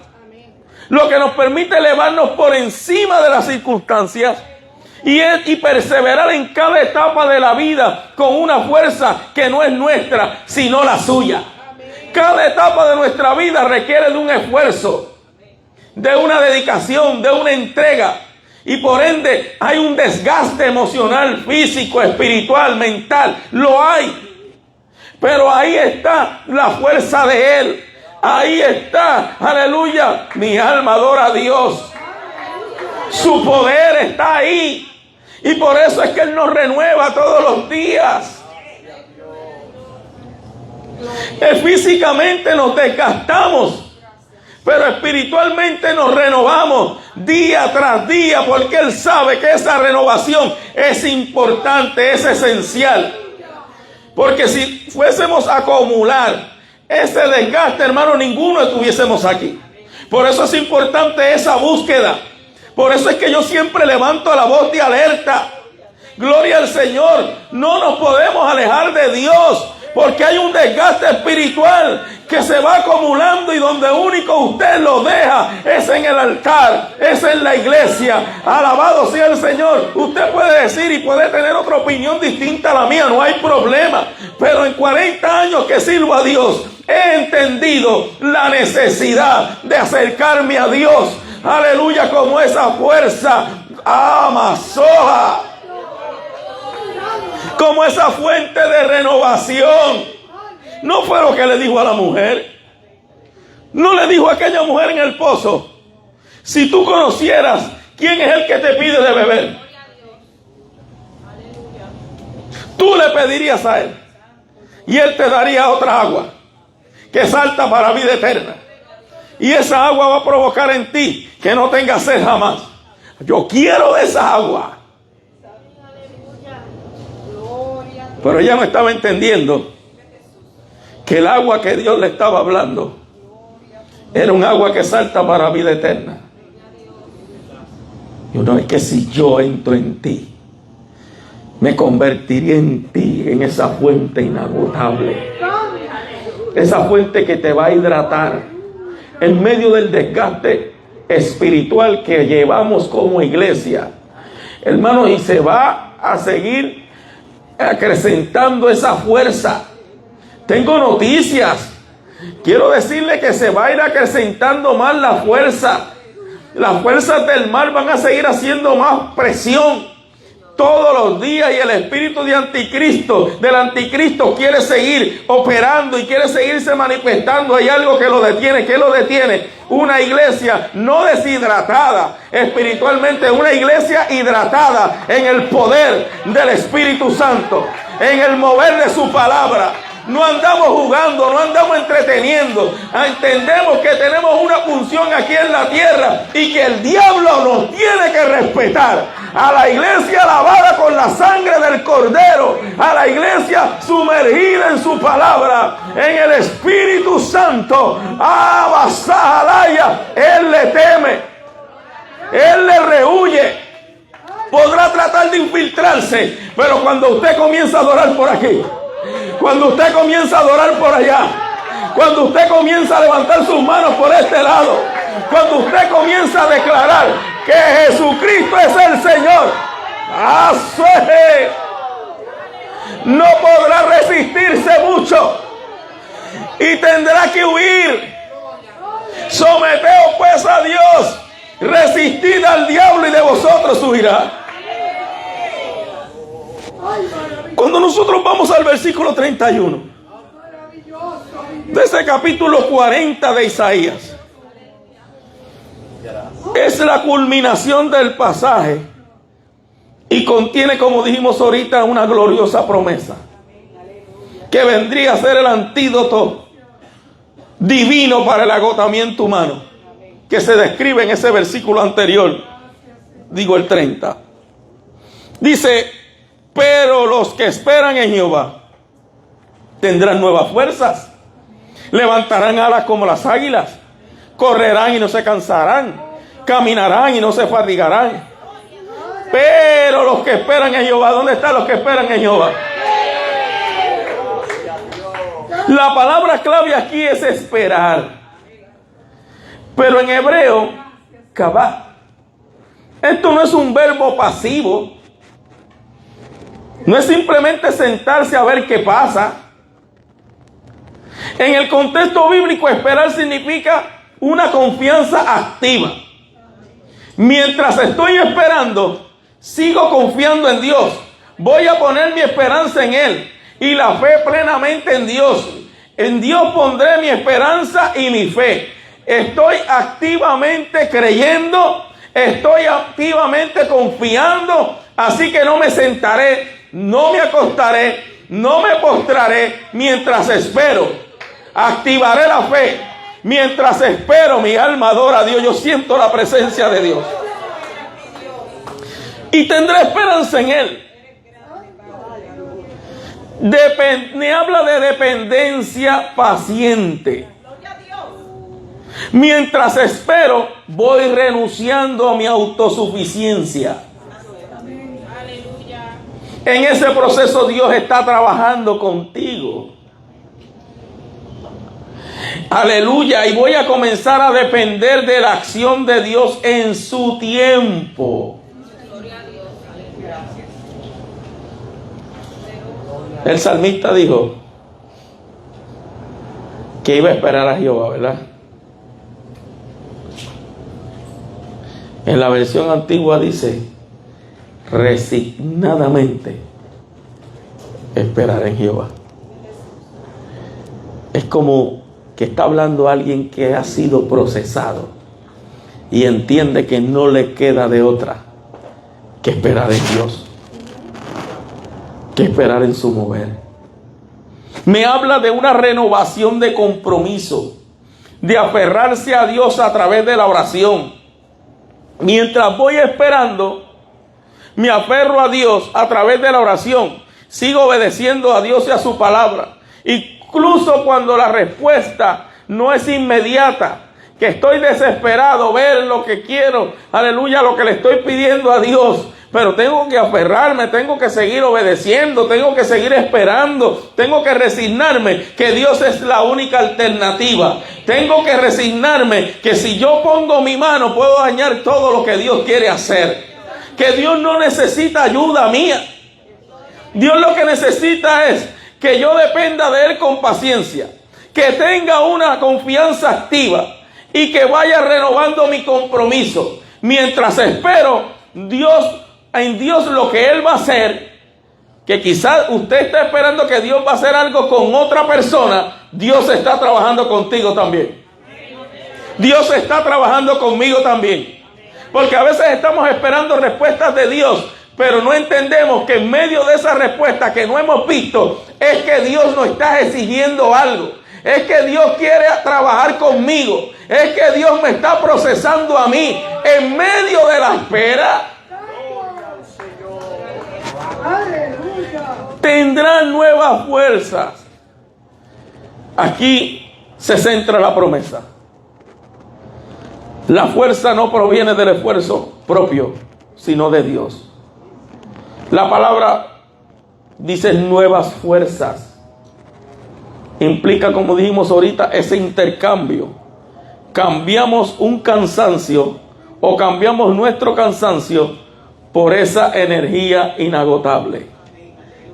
Lo que nos permite elevarnos por encima de las circunstancias y perseverar en cada etapa de la vida con una fuerza que no es nuestra, sino la suya. Cada etapa de nuestra vida requiere de un esfuerzo, de una dedicación, de una entrega. Y por ende hay un desgaste emocional, físico, espiritual, mental. Lo hay. Pero ahí está la fuerza de Él. Ahí está, aleluya, mi alma adora a Dios. Su poder está ahí. Y por eso es que Él nos renueva todos los días. Físicamente nos desgastamos, pero espiritualmente nos renovamos día tras día, porque Él sabe que esa renovación es importante, es esencial. Porque si fuésemos a acumular ese desgaste, hermano, ninguno estuviésemos aquí. Por eso es importante esa búsqueda. Por eso es que yo siempre levanto la voz de alerta. Gloria al Señor. No nos podemos alejar de Dios, Porque hay un desgaste espiritual que se va acumulando y donde único usted lo deja es en el altar, es en la iglesia. Alabado sea el Señor. Usted puede decir y puede tener otra opinión distinta a la mía, no hay problema. Pero en 40 años que sirvo a Dios, he entendido la necesidad de acercarme a Dios. Aleluya, como esa fuerza amasoja, como esa fuente de renovación. No fue lo que le dijo a la mujer. No le dijo a aquella mujer en el pozo: si tú conocieras quién es el que te pide de beber, tú le pedirías a él y él te daría otra agua que salta para vida eterna. Y esa agua va a provocar en ti que no tengas sed jamás. Yo quiero de esa agua. Pero ella no estaba entendiendo que el agua que Dios le estaba hablando era un agua que salta para vida eterna. Y uno es que si yo entro en ti, me convertiría en ti, en esa fuente inagotable. Esa fuente que te va a hidratar en medio del desgaste espiritual que llevamos como iglesia. Hermanos, y se va a seguir acrecentando esa fuerza. Tengo noticias. Quiero decirle que se va a ir acrecentando más la fuerza. Las fuerzas del mal van a seguir haciendo más presión todos los días, y el espíritu del anticristo quiere seguir operando y quiere seguirse manifestando. Hay algo que lo detiene. ¿Qué lo detiene? Una iglesia no deshidratada espiritualmente, una iglesia hidratada en el poder del Espíritu Santo, en el mover de su palabra. No andamos jugando, no andamos entreteniendo. Entendemos que tenemos una función aquí en la tierra y que el diablo nos tiene que respetar. A la iglesia lavada con la sangre del Cordero, a la iglesia sumergida en su palabra, en el Espíritu Santo. Abasajalaya, él le teme, él le rehuye. Podrá tratar de infiltrarse, pero cuando usted comienza a adorar por aquí, cuando usted comienza a adorar por allá, cuando usted comienza a levantar sus manos por este lado, cuando usted comienza a declarar que Jesucristo es el Señor, no podrá resistirse mucho y tendrá que huir. Someteos pues a Dios, resistid al diablo y de vosotros huirá. Cuando nosotros vamos al versículo 31 de ese capítulo 40 de Isaías, es la culminación del pasaje y contiene, como dijimos ahorita, una gloriosa promesa que vendría a ser el antídoto divino para el agotamiento humano, que se describe en ese versículo anterior, digo el 30. Dice: pero los que esperan en Jehová tendrán nuevas fuerzas, levantarán alas como las águilas, correrán y no se cansarán, caminarán y no se fatigarán. Pero los que esperan en Jehová, ¿dónde están los que esperan en Jehová? La palabra clave aquí es esperar, pero en hebreo, kabá. Esto no es un verbo pasivo. No es simplemente sentarse a ver qué pasa. En el contexto bíblico, esperar significa una confianza activa. Mientras estoy esperando, sigo confiando en Dios. Voy a poner mi esperanza en Él y la fe plenamente en Dios. En Dios pondré mi esperanza y mi fe. Estoy activamente creyendo, estoy activamente confiando, así que no me sentaré, no me acostaré, no me postraré mientras espero. Activaré la fe. Mientras espero, mi alma adora a Dios. Yo siento la presencia de Dios. Y tendré esperanza en Él. Me habla de dependencia paciente. Mientras espero, voy renunciando a mi autosuficiencia. En ese proceso Dios está trabajando contigo. Aleluya. Y voy a comenzar a depender de la acción de Dios en su tiempo. El salmista dijo que iba a esperar a Jehová, ¿verdad? En la versión antigua dice, resignadamente esperar en Jehová. Es como que está hablando alguien que ha sido procesado y entiende que no le queda de otra que esperar en Dios, que esperar en su mover. Me habla de una renovación de compromiso, de aferrarse a Dios a través de la oración. Mientras voy esperando, me aferro a Dios a través de la oración. Sigo obedeciendo a Dios y a su palabra. Incluso cuando la respuesta no es inmediata, que estoy desesperado, ver lo que quiero, aleluya, lo que le estoy pidiendo a Dios. Pero tengo que aferrarme, tengo que seguir obedeciendo, tengo que seguir esperando, tengo que resignarme que Dios es la única alternativa. Tengo que resignarme que si yo pongo mi mano puedo dañar todo lo que Dios quiere hacer. Que Dios no necesita ayuda mía. Dios lo que necesita es que yo dependa de Él con paciencia, que tenga una confianza activa y que vaya renovando mi compromiso. Mientras espero en Dios lo que Él va a hacer, que quizás usted está esperando que Dios va a hacer algo con otra persona, Dios está trabajando contigo también. Dios está trabajando conmigo también. Porque a veces estamos esperando respuestas de Dios, pero no entendemos que en medio de esa respuesta que no hemos visto, es que Dios nos está exigiendo algo. Es que Dios quiere trabajar conmigo. Es que Dios me está procesando a mí en medio de la espera. Tendrán nuevas fuerzas. Aquí se centra la promesa. La fuerza no proviene del esfuerzo propio, sino de Dios. La palabra dice nuevas fuerzas. Implica, como dijimos ahorita, ese intercambio. Cambiamos un cansancio o cambiamos nuestro cansancio por esa energía inagotable.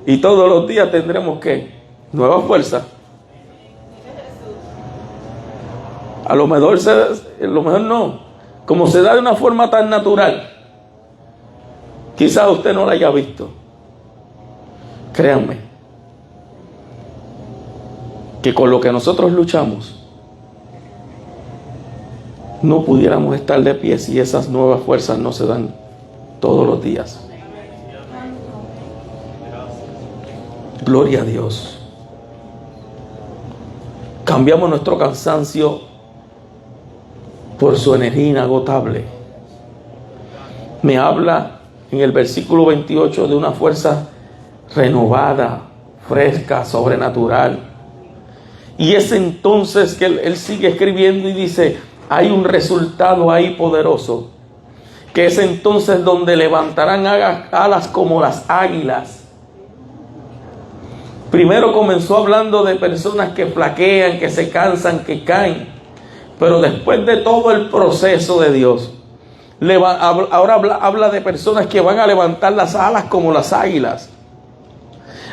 Y todos los días tendremos que nuevas fuerzas. A lo mejor no, como se da de una forma tan natural, quizás usted no la haya visto. Créanme que con lo que nosotros luchamos no pudiéramos estar de pie si esas nuevas fuerzas no se dan todos los días. Gloria a Dios. Cambiamos nuestro cansancio por su energía inagotable. Me habla en el versículo 28 de una fuerza renovada, fresca, sobrenatural. Y es entonces que él sigue escribiendo y dice, hay un resultado ahí poderoso, que es entonces donde levantarán alas como las águilas. Primero comenzó hablando de personas que flaquean, que se cansan, que caen. Pero después de todo el proceso de Dios, ahora habla de personas que van a levantar las alas como las águilas.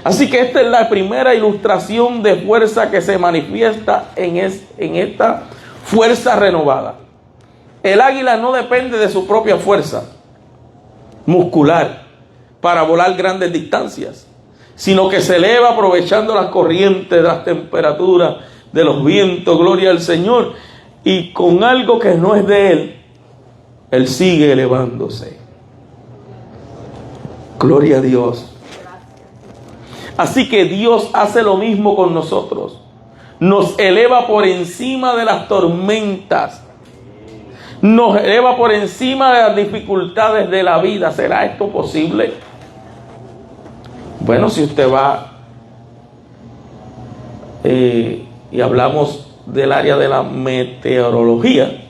Así que esta es la primera ilustración de fuerza que se manifiesta en esta fuerza renovada. El águila no depende de su propia fuerza muscular para volar grandes distancias, sino que se eleva aprovechando las corrientes, las temperaturas, de los vientos, gloria al Señor. Y con algo que no es de él sigue elevándose. Gloria a Dios. Así que Dios hace lo mismo con nosotros. Nos eleva por encima de las tormentas. Nos eleva por encima de las dificultades de la vida. ¿Será esto posible? Bueno, si usted va y hablamos del área de la meteorología,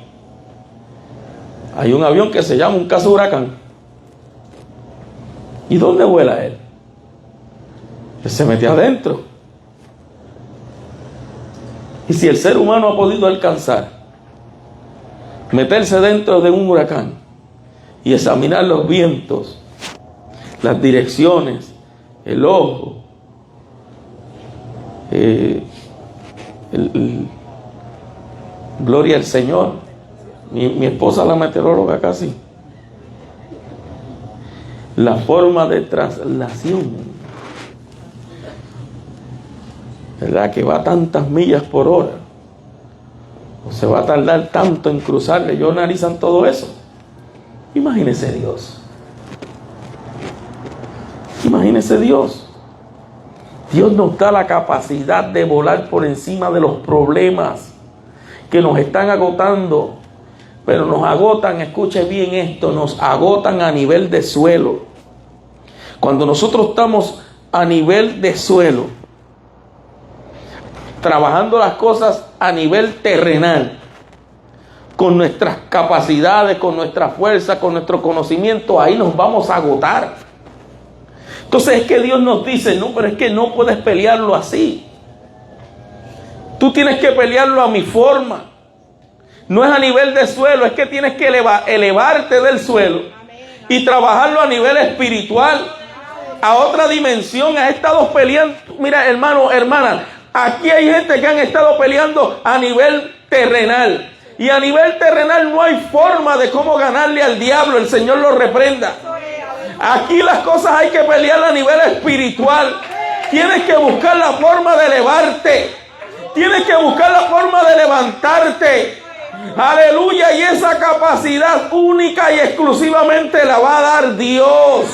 hay un avión que se llama un caza huracán. ¿Y dónde vuela él? Él se mete adentro Y si el ser humano ha podido alcanzar meterse dentro de un huracán y examinar los vientos, las direcciones, el ojo, gloria al Señor. Mi esposa, la meteoróloga, casi. La forma de traslación, ¿verdad? Que va a tantas millas por hora, o se va a tardar tanto en cruzarle. Ellos analizan todo eso. Imagínese Dios. Imagínese Dios. Dios nos da la capacidad de volar por encima de los problemas que nos están agotando. Pero nos agotan, escuche bien esto, nos agotan a nivel de suelo. Cuando nosotros estamos a nivel de suelo, trabajando las cosas a nivel terrenal, con nuestras capacidades, con nuestra fuerza, con nuestro conocimiento, ahí nos vamos a agotar. Entonces es que Dios nos dice, no, pero es que no puedes pelearlo así. Tú tienes que pelearlo a mi forma. No es a nivel de suelo, es que tienes que elevarte del suelo y trabajarlo a nivel espiritual, a otra dimensión. Has estado peleando, mira hermano, hermana, aquí hay gente que han estado peleando a nivel terrenal. Y a nivel terrenal no hay forma de cómo ganarle al diablo, el Señor lo reprenda. Aquí las cosas hay que pelear a nivel espiritual. Tienes que buscar la forma de elevarte. Tienes que buscar la forma de levantarte. Aleluya, y esa capacidad única y exclusivamente la va a dar Dios.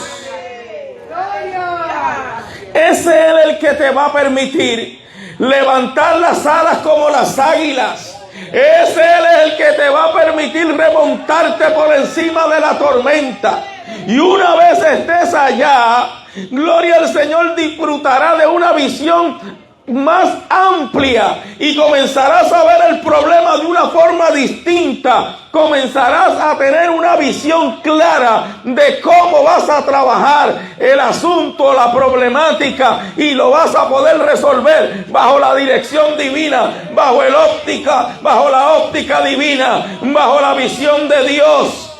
Ese es el que te va a permitir levantar las alas como las águilas. Ese es el que te va a permitir remontarte por encima de la tormenta. Y una vez estés allá, gloria al Señor, disfrutarás de una visión más amplia y comenzarás a ver el problema de una forma distinta. Comenzarás a tener una visión clara de cómo vas a trabajar el asunto, la problemática, y lo vas a poder resolver bajo la dirección divina, bajo la óptica divina, bajo la visión de Dios.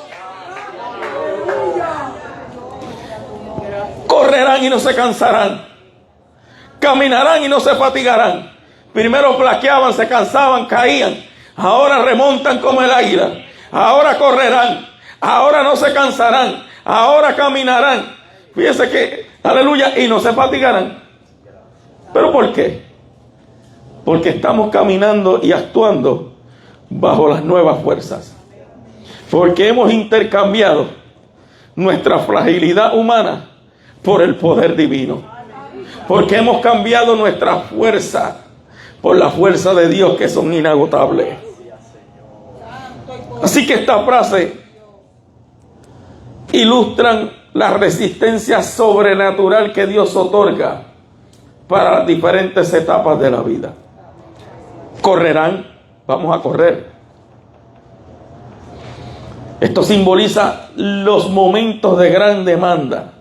Correrán y no se cansarán. Caminarán y no se fatigarán. Primero flaqueaban, se cansaban, caían. Ahora remontan como el águila. Ahora correrán. Ahora no se cansarán. Ahora caminarán. Fíjense que, aleluya, y no se fatigarán. ¿Pero por qué? Porque estamos caminando y actuando bajo las nuevas fuerzas. Porque hemos intercambiado nuestra fragilidad humana por el poder divino. Porque hemos cambiado nuestra fuerza por la fuerza de Dios, que son inagotables. Así que esta frase ilustran la resistencia sobrenatural que Dios otorga para las diferentes etapas de la vida. Correrán, vamos a correr. Esto simboliza los momentos de gran demanda,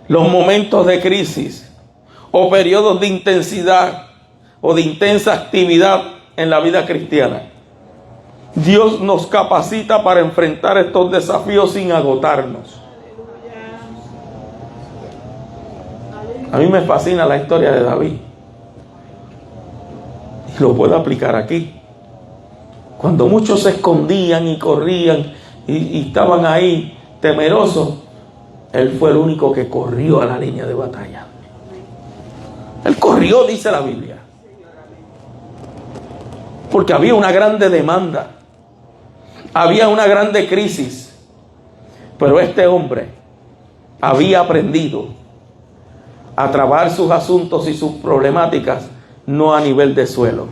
los momentos de crisis, o periodos de intensidad o de intensa actividad en la vida cristiana. Dios nos capacita para enfrentar estos desafíos sin agotarnos. A mí me fascina la historia de David. Y lo puedo aplicar aquí. Cuando muchos se escondían y corrían y estaban ahí temerosos, él fue el único que corrió a la línea de batalla. Él corrió, dice la Biblia, porque había una grande demanda, había una grande crisis, pero este hombre había aprendido a trabajar sus asuntos y sus problemáticas no a nivel de suelo,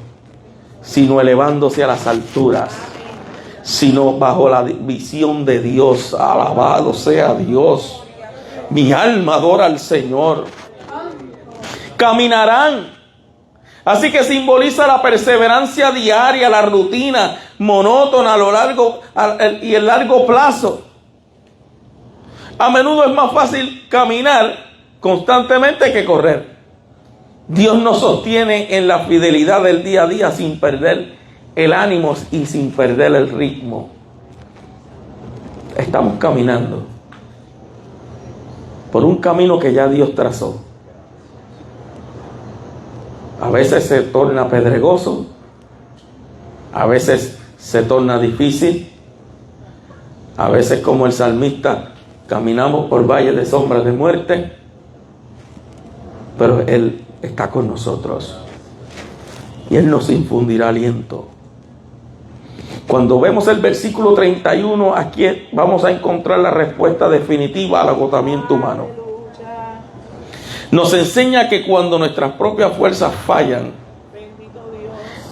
sino elevándose a las alturas, sino bajo la visión de Dios. Alabado sea Dios. Mi alma adora al Señor. Caminarán. Así que simboliza la perseverancia diaria, la rutina monótona a lo largo y el largo plazo. A menudo es más fácil caminar constantemente que correr. Dios nos sostiene en la fidelidad del día a día sin perder el ánimo y sin perder el ritmo. Estamos caminando por un camino que ya Dios trazó. A veces se torna pedregoso, a veces se torna difícil, a veces, como el salmista, caminamos por valles de sombras de muerte, pero Él está con nosotros y Él nos infundirá aliento. Cuando vemos el versículo 31, aquí vamos a encontrar la respuesta definitiva al agotamiento humano. Nos enseña que cuando nuestras propias fuerzas fallan,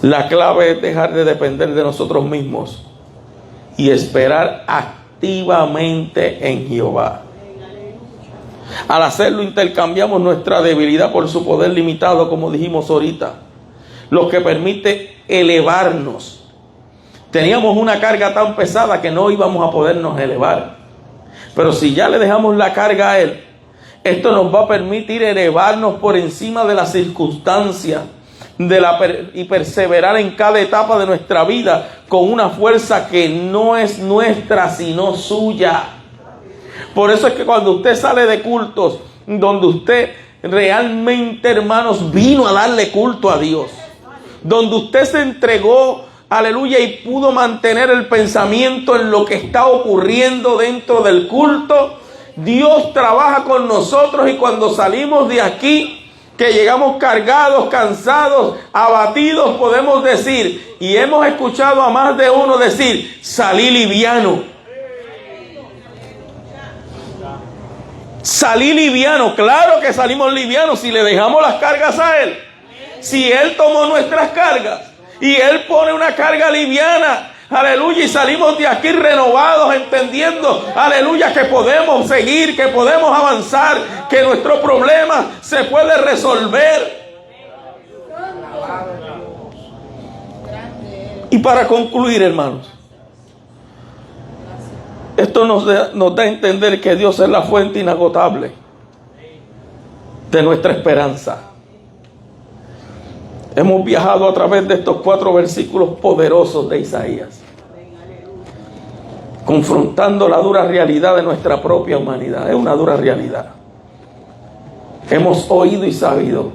la clave es dejar de depender de nosotros mismos y esperar activamente en Jehová. Al hacerlo, intercambiamos nuestra debilidad por su poder limitado, como dijimos ahorita, lo que permite elevarnos. Teníamos una carga tan pesada que no íbamos a podernos elevar, pero si ya le dejamos la carga a Él, esto nos va a permitir elevarnos por encima de las circunstancias y perseverar en cada etapa de nuestra vida con una fuerza que no es nuestra sino suya. Por eso es que cuando usted sale de cultos donde usted realmente, hermanos, vino a darle culto a Dios, donde usted se entregó, aleluya, y pudo mantener el pensamiento en lo que está ocurriendo dentro del culto, Dios trabaja con nosotros. Y cuando salimos de aquí, que llegamos cargados, cansados, abatidos, podemos decir, y hemos escuchado a más de uno decir, salí liviano. Salí liviano. Claro que salimos livianos si le dejamos las cargas a Él. Si Él tomó nuestras cargas y Él pone una carga liviana, aleluya, y salimos de aquí renovados, entendiendo, aleluya, que podemos seguir, que podemos avanzar, que nuestro problema se puede resolver. Y para concluir, hermanos, esto nos da a entender que Dios es la fuente inagotable de nuestra esperanza. Hemos viajado a través de estos 4 versículos poderosos de Isaías, confrontando la dura realidad de nuestra propia humanidad. Es una dura realidad. Hemos oído y sabido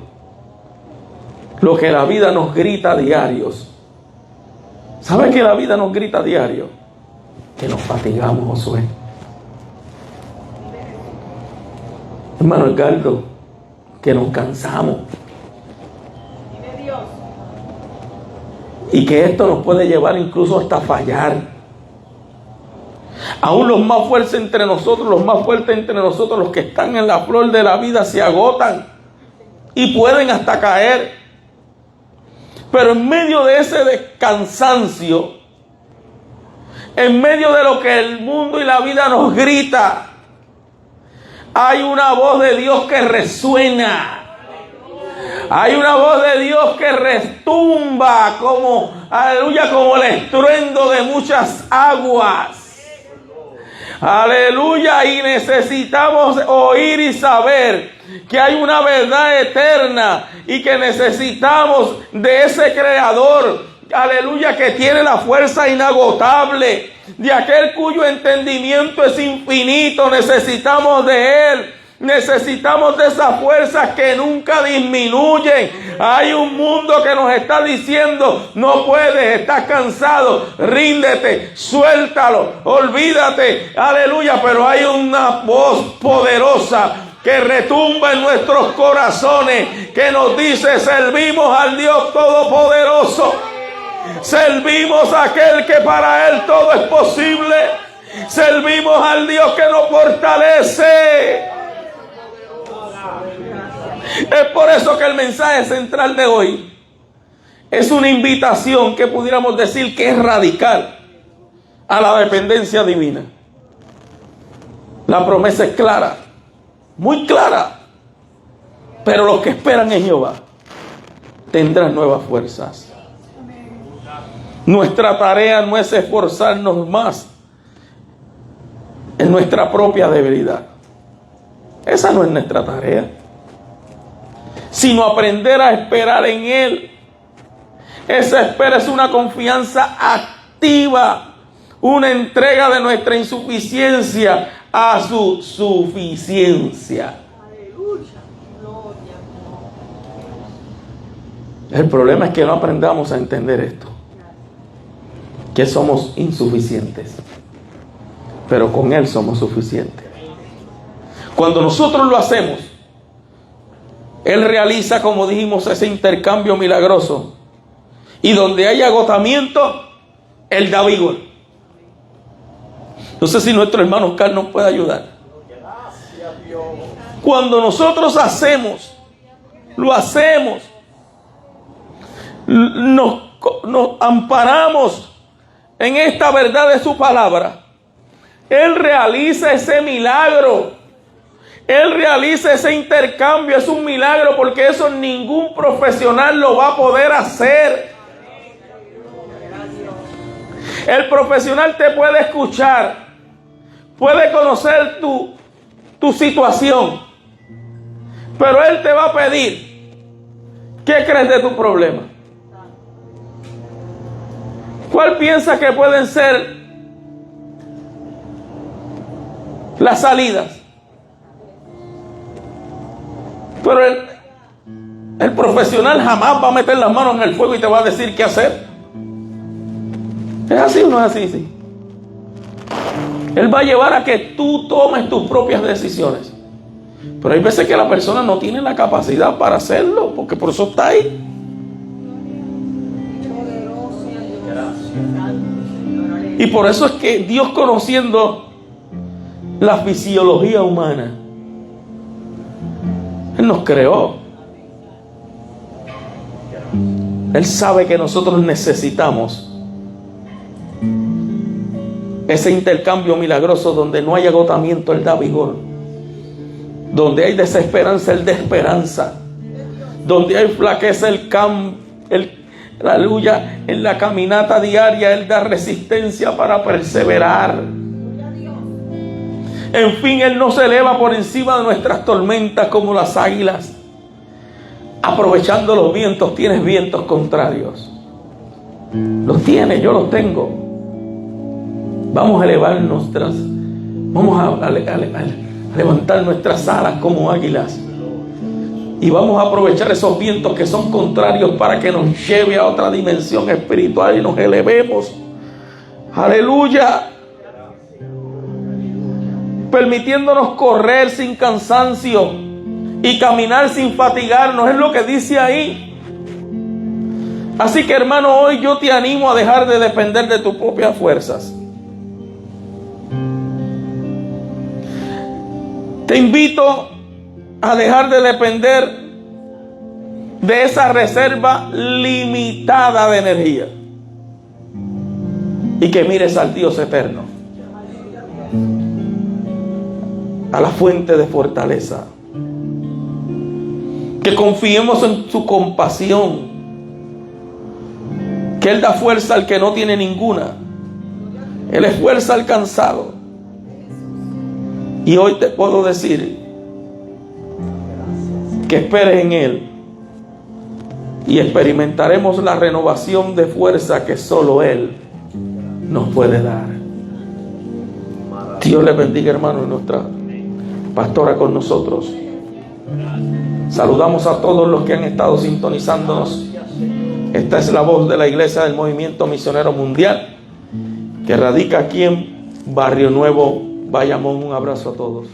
lo que la vida nos grita a diarios. ¿Sabe que la vida nos grita a diario? Que nos fatigamos, Josué. Hermano, es algo que nos cansamos. Y que esto nos puede llevar incluso hasta fallar. Aún los más fuertes entre nosotros, los que están en la flor de la vida, se agotan y pueden hasta caer. Pero en medio de ese cansancio, en medio de lo que el mundo y la vida nos grita, hay una voz de Dios que resuena. Hay una voz de Dios que retumba como, aleluya, como el estruendo de muchas aguas. Aleluya, y necesitamos oír y saber que hay una verdad eterna y que necesitamos de ese Creador, aleluya, que tiene la fuerza inagotable, de aquel cuyo entendimiento es infinito. Necesitamos de Él. Necesitamos de esas fuerzas que nunca disminuyen. Hay un mundo que nos está diciendo, no puedes, estás cansado, ríndete, suéltalo, olvídate, aleluya. Pero hay una voz poderosa que retumba en nuestros corazones, que nos dice, servimos al Dios Todopoderoso. Servimos a aquel que para Él todo es posible. Servimos al Dios que nos fortalece. Es por eso que el mensaje central de hoy es una invitación que pudiéramos decir que es radical a la dependencia divina. La promesa es clara, muy clara. Pero los que esperan en Jehová tendrán nuevas fuerzas. Nuestra tarea no es esforzarnos más en nuestra propia debilidad. Esa no es nuestra tarea. sino aprender a esperar en Él. Esa espera es una confianza activa, una entrega de nuestra insuficiencia a su suficiencia. El problema es que no aprendamos a entender esto, que somos insuficientes, pero con Él somos suficientes. Cuando nosotros lo hacemos, Él realiza, como dijimos, ese intercambio milagroso. Y donde hay agotamiento, Él da vigor. No sé si nuestro hermano Oscar nos puede ayudar. Cuando nosotros lo hacemos, nos amparamos en esta verdad de su palabra, Él realiza ese milagro. Él realiza ese intercambio. Es un milagro, porque eso ningún profesional lo va a poder hacer. El profesional te puede escuchar, puede conocer tu situación, pero él te va a pedir: ¿qué crees de tu problema? ¿Cuál piensas que pueden ser las salidas? Pero el profesional jamás va a meter las manos en el fuego y te va a decir qué hacer. ¿Es así o no es así? Sí. Él va a llevar a que tú tomes tus propias decisiones. Pero hay veces que la persona no tiene la capacidad para hacerlo, porque por eso está ahí. Y por eso es que Dios, conociendo la fisiología humana, Él nos creó. Él sabe que nosotros necesitamos ese intercambio milagroso. Donde no hay agotamiento, Él da vigor. Donde hay desesperanza, Él da esperanza. Donde hay flaqueza, aleluya, en la caminata diaria, Él da resistencia para perseverar. En fin, Él no se eleva por encima de nuestras tormentas como las águilas. Aprovechando los vientos. Tienes vientos contrarios. Los tienes, yo los tengo. Vamos a elevar vamos a levantar nuestras alas como águilas. Y vamos a aprovechar esos vientos que son contrarios para que nos lleve a otra dimensión espiritual y nos elevemos. Aleluya. Permitiéndonos correr sin cansancio y caminar sin fatigarnos. Es lo que dice ahí. Así que, hermano, hoy yo te animo a dejar de depender de tus propias fuerzas. Te invito a dejar de depender de esa reserva limitada de energía y que mires al Dios eterno, a la fuente de fortaleza. Que confiemos en su compasión, que Él da fuerza al que no tiene ninguna. Él es fuerza al cansado. Y hoy te puedo decir que esperes en Él y experimentaremos la renovación de fuerza que solo Él nos puede dar. Dios les bendiga, hermano, y nuestra pastora con nosotros. Saludamos a todos los que han estado sintonizándonos. Esta es la voz de la Iglesia del Movimiento Misionero Mundial, que radica aquí en Barrio Nuevo, Bayamón. Un abrazo a todos.